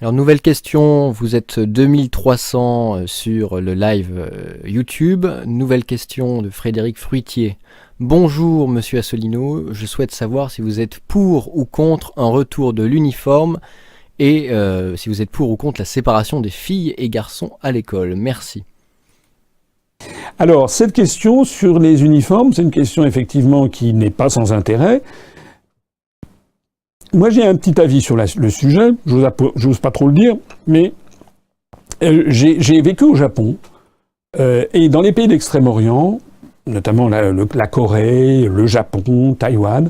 Alors, nouvelle question, vous êtes 2300 sur le live YouTube. Nouvelle question de Frédéric Fruitier. Bonjour Monsieur Asselineau, je souhaite savoir si vous êtes pour ou contre un retour de l'uniforme et si vous êtes pour ou contre la séparation des filles et garçons à l'école. Merci. Alors, cette question sur les uniformes, c'est une question effectivement qui n'est pas sans intérêt. Moi, j'ai un petit avis sur le sujet, j'ose pas trop le dire, mais j'ai vécu au Japon, et dans les pays d'Extrême-Orient, notamment la Corée, le Japon, Taïwan,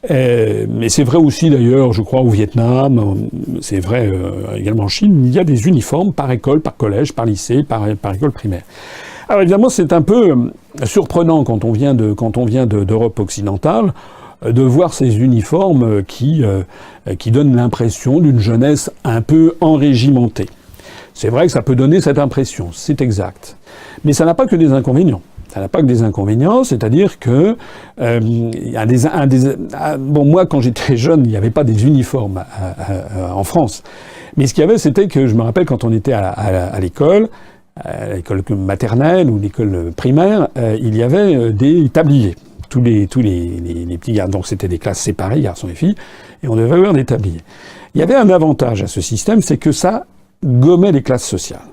mais c'est vrai aussi d'ailleurs, je crois, au Vietnam, c'est vrai également en Chine, il y a des uniformes par école, par collège, par lycée, par école primaire. Alors évidemment, c'est un peu surprenant quand on vient d'Europe occidentale, de voir ces uniformes qui donnent l'impression d'une jeunesse un peu enrégimentée. C'est vrai que ça peut donner cette impression, c'est exact. Mais ça n'a pas que des inconvénients. Ça n'a pas que des inconvénients, c'est-à-dire que bon, moi, quand j'étais jeune, il n'y avait pas des uniformes en France. Mais ce qu'il y avait, c'était que, je me rappelle, quand on était à l'école maternelle ou l'école primaire, il y avait des tabliers. Tous les petits garçons, donc c'était des classes séparées, garçons et filles, et on devait avoir des tabliers. Il y avait un avantage à ce système, c'est que ça gommait les classes sociales.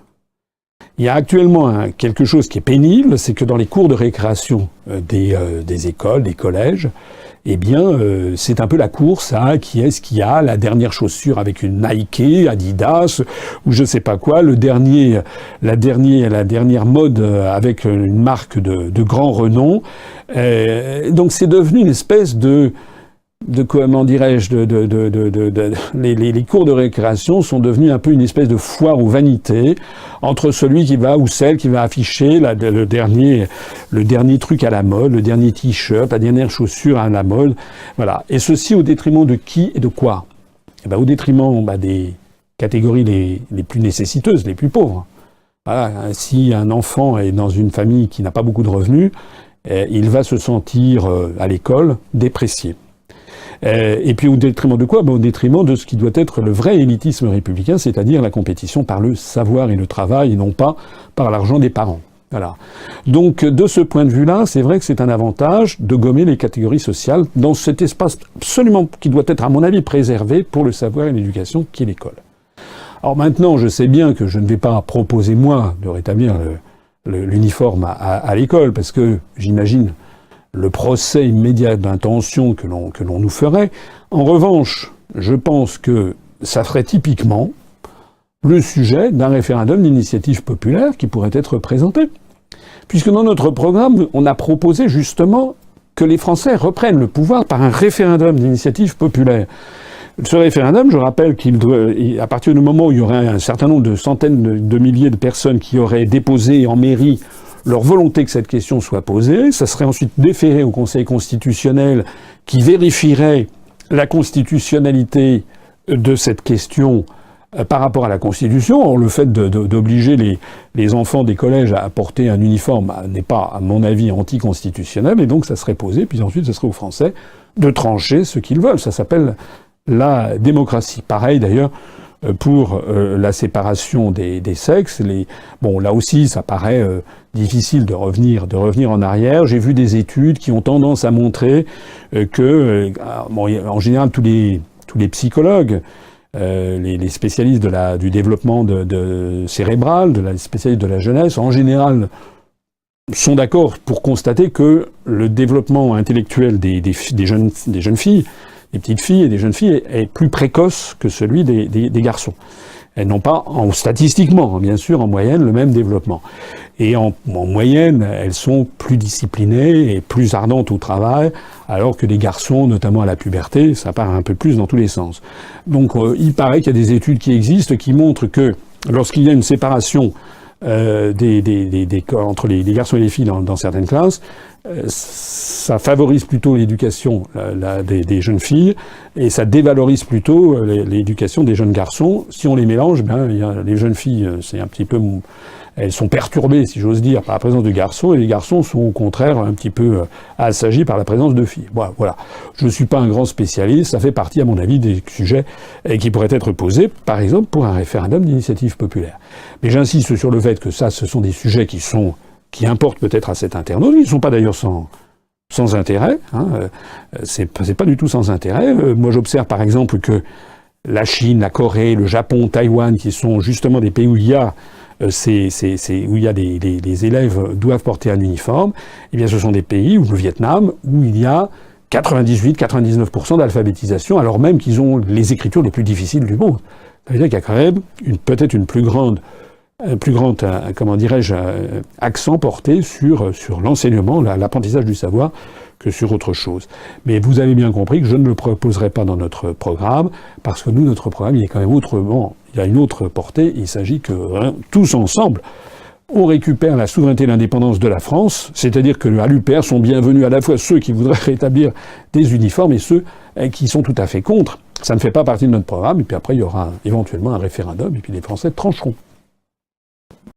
Il y a actuellement quelque chose qui est pénible, c'est que dans les cours de récréation des écoles, des collèges, eh bien, c'est un peu la course à qui est-ce qui a la dernière chaussure avec une Nike, Adidas, ou je sais pas quoi, la dernière mode avec une marque de grand renom. Donc c'est devenu une espèce de comment dirais-je, les cours de récréation sont devenus un peu une espèce de foire aux vanités entre celui qui va ou celle qui va afficher le dernier truc à la mode, le dernier t-shirt, la dernière chaussure à la mode, voilà. Et ceci au détriment de qui et de quoi? Eh ben, au détriment des catégories les plus nécessiteuses, les plus pauvres. Voilà. Si un enfant est dans une famille qui n'a pas beaucoup de revenus, il va se sentir à l'école déprécié. Et puis au détriment de quoi? Au détriment de ce qui doit être le vrai élitisme républicain, c'est-à-dire la compétition par le savoir et le travail, et non pas par l'argent des parents. Voilà. Donc de ce point de vue-là, c'est vrai que c'est un avantage de gommer les catégories sociales dans cet espace absolument qui doit être, à mon avis, préservé pour le savoir et l'éducation qui est l'école. Alors maintenant, je sais bien que je ne vais pas proposer, moi, de rétablir l'uniforme à l'école, parce que j'imagine le procès immédiat d'intention que l'on nous ferait. En revanche, je pense que ça ferait typiquement le sujet d'un référendum d'initiative populaire qui pourrait être présenté. Puisque dans notre programme, on a proposé justement que les Français reprennent le pouvoir par un référendum d'initiative populaire. Ce référendum, je rappelle à partir du moment où il y aurait un certain nombre de centaines de milliers de personnes qui auraient déposé en mairie leur volonté que cette question soit posée, ça serait ensuite déféré au Conseil constitutionnel qui vérifierait la constitutionnalité de cette question par rapport à la Constitution. Or, le fait d'obliger les enfants des collèges à porter un uniforme n'est pas, à mon avis, anticonstitutionnel, et donc ça serait posé, puis ensuite ce serait aux Français de trancher ce qu'ils veulent. Ça s'appelle la démocratie. Pareil d'ailleurs pour la séparation des sexes. Bon, là aussi, ça paraît difficile de revenir en arrière. J'ai vu des études qui ont tendance à montrer que, en général, tous les psychologues, les spécialistes du développement cérébral, les spécialistes de la jeunesse, en général, sont d'accord pour constater que le développement intellectuel des jeunes filles, des petites filles et des jeunes filles, est plus précoce que celui des garçons. Elles n'ont pas, statistiquement, bien sûr, en moyenne, le même développement. Et en moyenne, elles sont plus disciplinées et plus ardentes au travail, alors que les garçons, notamment à la puberté, ça part un peu plus dans tous les sens. Donc, il paraît qu'il y a des études qui existent qui montrent que lorsqu'il y a une séparation entre les garçons et les filles dans certaines classes, ça favorise plutôt l'éducation des jeunes filles et ça dévalorise plutôt l'éducation des jeunes garçons. Si on les mélange, les jeunes filles, c'est un petit peu, elles sont perturbées, si j'ose dire, par la présence de garçons, et les garçons sont au contraire un petit peu assagis par la présence de filles. Voilà. Je ne suis pas un grand spécialiste, ça fait partie, à mon avis, des sujets qui pourraient être posés, par exemple, pour un référendum d'initiative populaire. Mais j'insiste sur le fait que ça, ce sont des sujets qui importent peut-être à cet internaute. Ils ne sont pas d'ailleurs sans intérêt. C'est pas du tout sans intérêt. Moi, j'observe par exemple que la Chine, la Corée, le Japon, Taïwan, qui sont justement des pays où il y a les élèves doivent porter un uniforme. Eh bien, ce sont des pays, ou le Vietnam, où il y a 98-99% d'alphabétisation, alors même qu'ils ont les écritures les plus difficiles du monde. Ça veut dire qu'il y a quand même peut-être un plus grand accent porté sur l'enseignement, l'apprentissage du savoir, que sur autre chose. Mais vous avez bien compris que je ne le proposerai pas dans notre programme, parce que nous, notre programme, il est quand même autrement, il a une autre portée. Il s'agit que tous ensemble, on récupère la souveraineté et l'indépendance de la France, c'est-à-dire que à l'UPR sont bienvenus à la fois ceux qui voudraient rétablir des uniformes et ceux qui sont tout à fait contre. Ça ne fait pas partie de notre programme, et puis après il y aura éventuellement un référendum, et puis les Français trancheront.